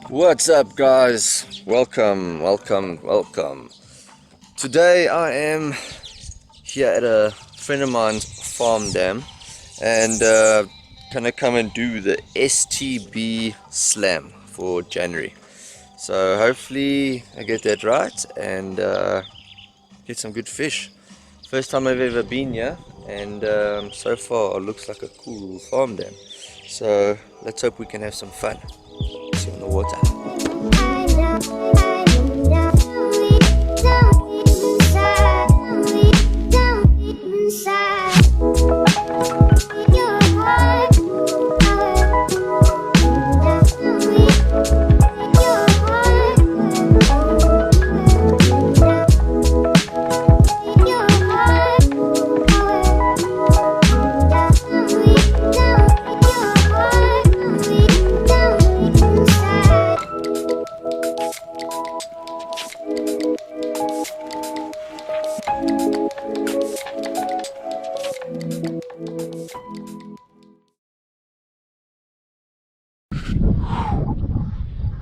What's up, guys? Welcome. Today I am here at a friend of mine's farm dam and gonna come and do the STB slam for January. So hopefully I get that right and get some good fish. First time I've ever been here, and so far it looks like a cool farm dam. So let's hope we can have some fun. See you in the water.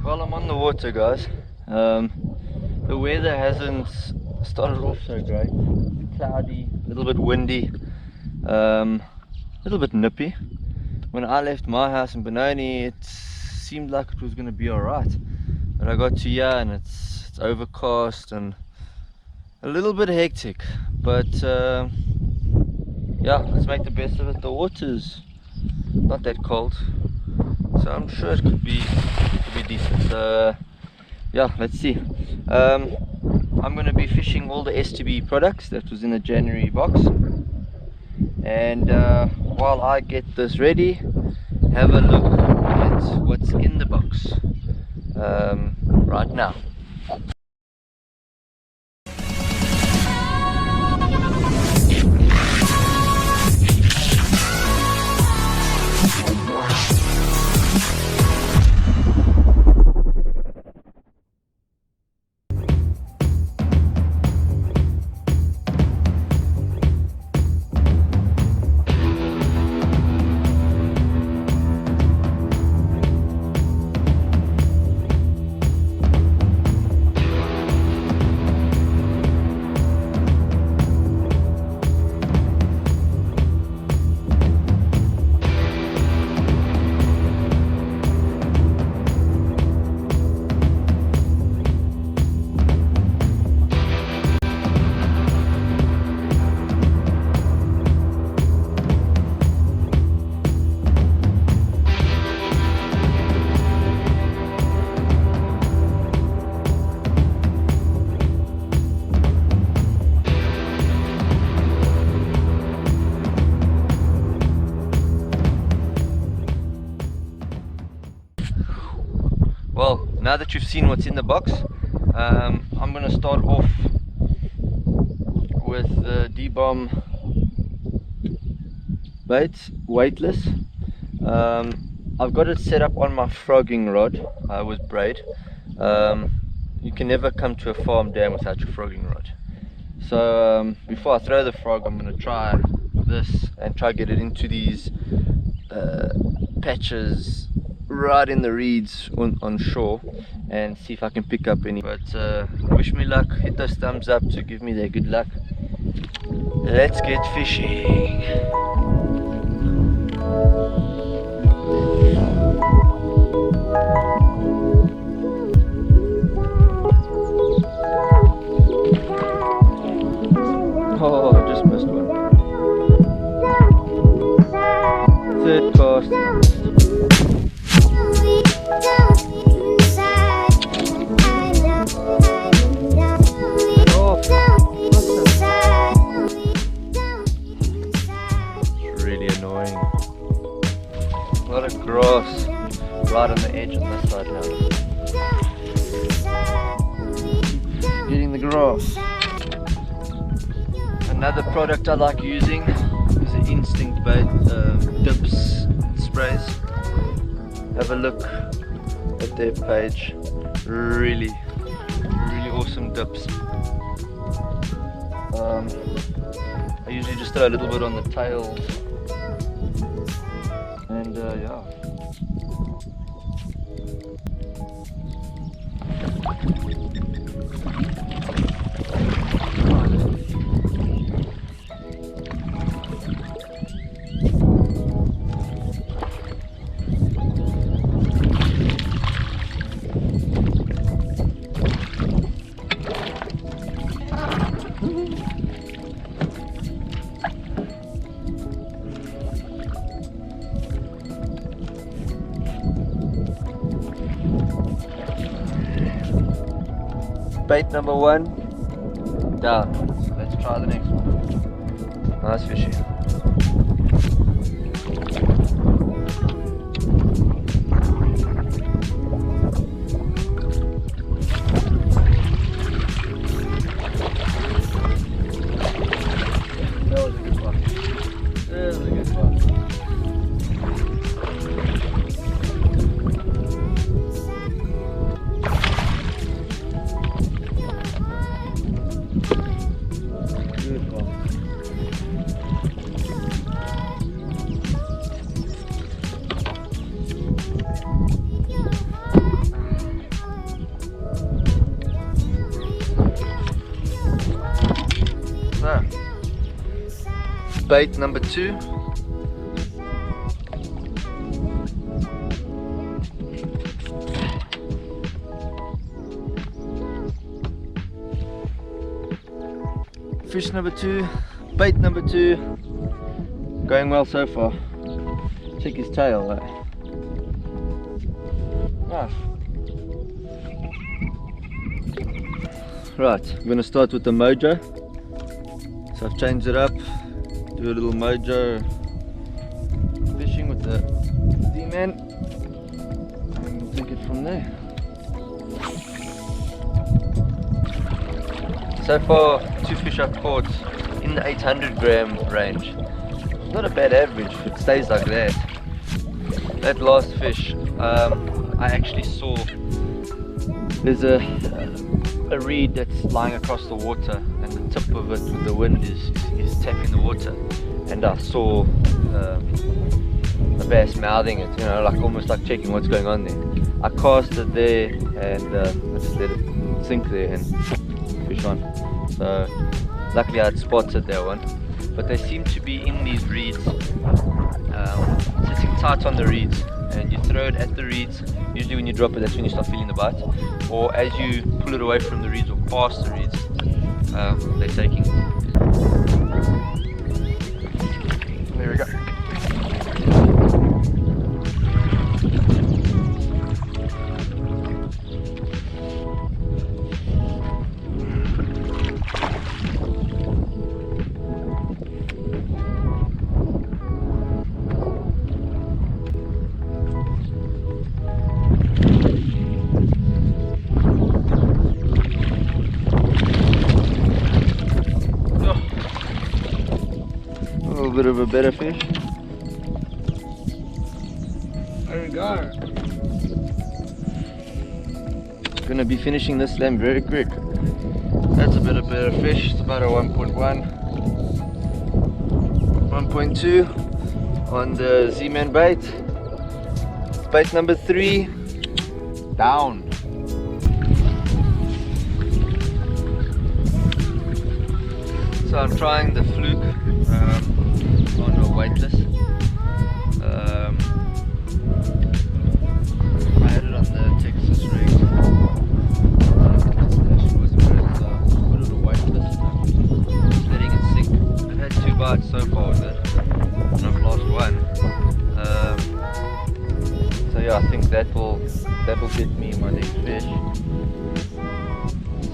Well, I'm on the water, guys. The weather hasn't started off so great. Cloudy, a little bit windy, a little bit nippy. When I left my house in Benoni, it seemed like it was going to be alright, but I got to here and it's overcast and a little bit hectic, but yeah, let's make the best of it. The water's not that cold, so I'm sure it could be decent. So yeah, let's see. I'm going to be fishing all the STB products that was in the January box, and while I get this ready, have a look at what's in the box right now. Well, now that you've seen what's in the box, I'm going to start off with the D-bomb baits, weightless. I've got it set up on my frogging rod with braid. You can never come to a farm dam without your frogging rod. So before I throw the frog, I'm going to try this and try get it into these patches right in the reeds on shore and see if I can pick up any. But wish me luck, hit those thumbs up to give me their good luck. Let's get fishing. Oh, I just missed one. really annoying. A lot of grass right on the edge on this side now. Getting the grass. Another product I like using is the instinct bait dips sprays. Have a look at their page. Really awesome dips. I usually just throw a little bit on the tails, and yeah. Bait number 1 down. So let's try the next one. Nice fishy. That was a good one. That was a good one. Bait number 2. Fish number 2, bait number 2. Going well so far. Check his tail there. Nice. Right, I'm gonna start with the mojo. So I've changed it up. Do a little mojo fishing with the D-man, and we'll take it from there. So far, 2 fish I've caught in the 800 gram range. It's not a bad average if it stays like that. That last fish, I actually saw there's a reed that's lying across the water, and the tip of it with the wind is tapping the water, and I saw a bass mouthing it, you know, like almost like checking what's going on there. I cast it there, and I just let it sink there and fish on. So luckily I had spotted that one, but they seem to be in these reeds, sitting tight on the reeds, and you throw it at the reeds. Usually when you drop it, that's when you start feeling the bite, or as you pull it away from the reeds or past the reeds, they're taking it. There we go. Bit of a better fish. There we go. Gonna be finishing this slam very quick. That's a bit of better fish. It's about a 1.1, 1.2 on the Z-Man bait. Bait number 3 down. So I'm trying the fluke. On a weightless. I had it on the Texas rig. Put it a weightless. Just letting it sink. I've had 2 bites so far with it, and I've lost 1. So yeah, I think that will get me my next fish.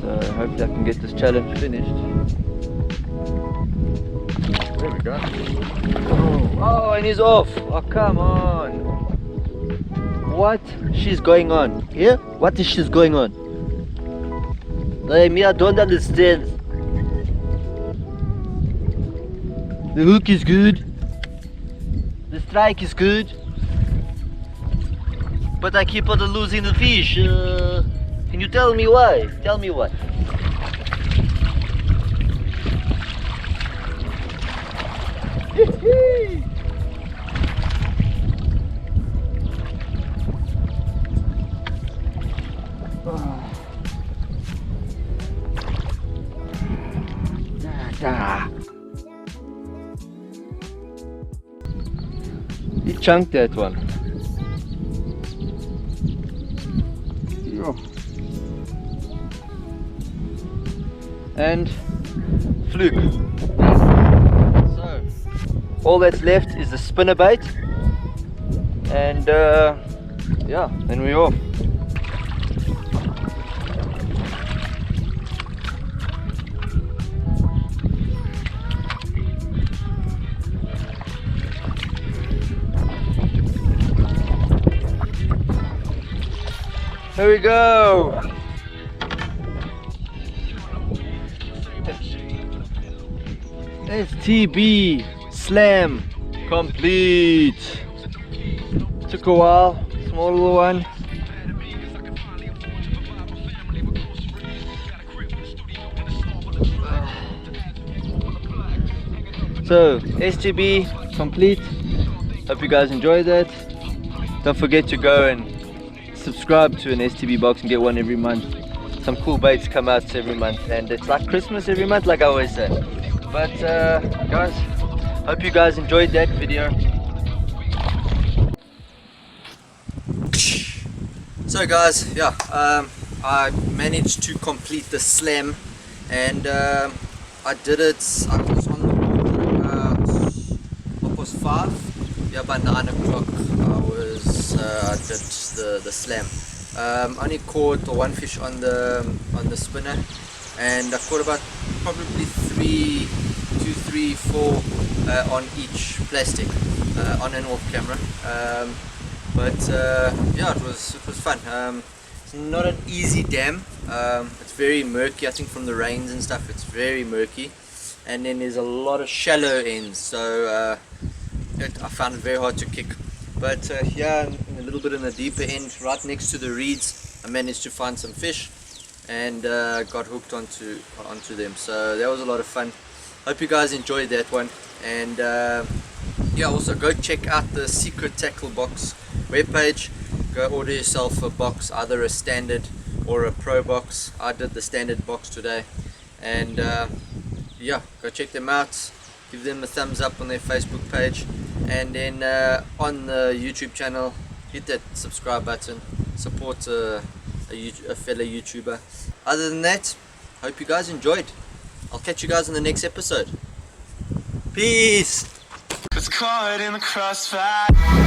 So hopefully I can get this challenge finished. There we go. Oh, and he's off. Oh, come on. What she's going on? Yeah? What is she's going on? Hey, me, I don't understand. The hook is good. The strike is good. But I keep on losing the fish. Can you tell me why? Tell me why. He chunked that one. And fluke. So all that's left is the spinnerbait, and yeah, then we're off. Here we go. STB slam complete. Took a while, small little one. So STB complete. Hope you guys enjoyed that. Don't forget to go and subscribe to an STB box and get one every month. Some cool baits come out every month, and it's like Christmas every month, like I always say. But guys, hope you guys enjoyed that video. So guys, yeah, I managed to complete the slam, and I did it. I was on the water, 5, yeah, by 9 o'clock I did the slam. Only caught one fish on the spinner, and I caught about probably 2, 3, 4 on each plastic, on and off camera. But yeah, it was fun. It's not an easy dam. It's very murky. I think from the rains and stuff, it's very murky, and then there's a lot of shallow ends, so I found it very hard to kick. But yeah, a little bit in the deeper end, right next to the reeds, I managed to find some fish, and got hooked onto them. So that was a lot of fun. Hope you guys enjoyed that one. And yeah, also go check out the Secret Tackle Box webpage. Go order yourself a box, either a standard or a pro box. I did the standard box today, and yeah, go check them out. Give them a thumbs up on their Facebook page, and then on the YouTube channel, hit that subscribe button. Support a fellow YouTuber. Other than that, hope you guys enjoyed. I'll catch you guys in the next episode. Peace. It's caught in the crossfire.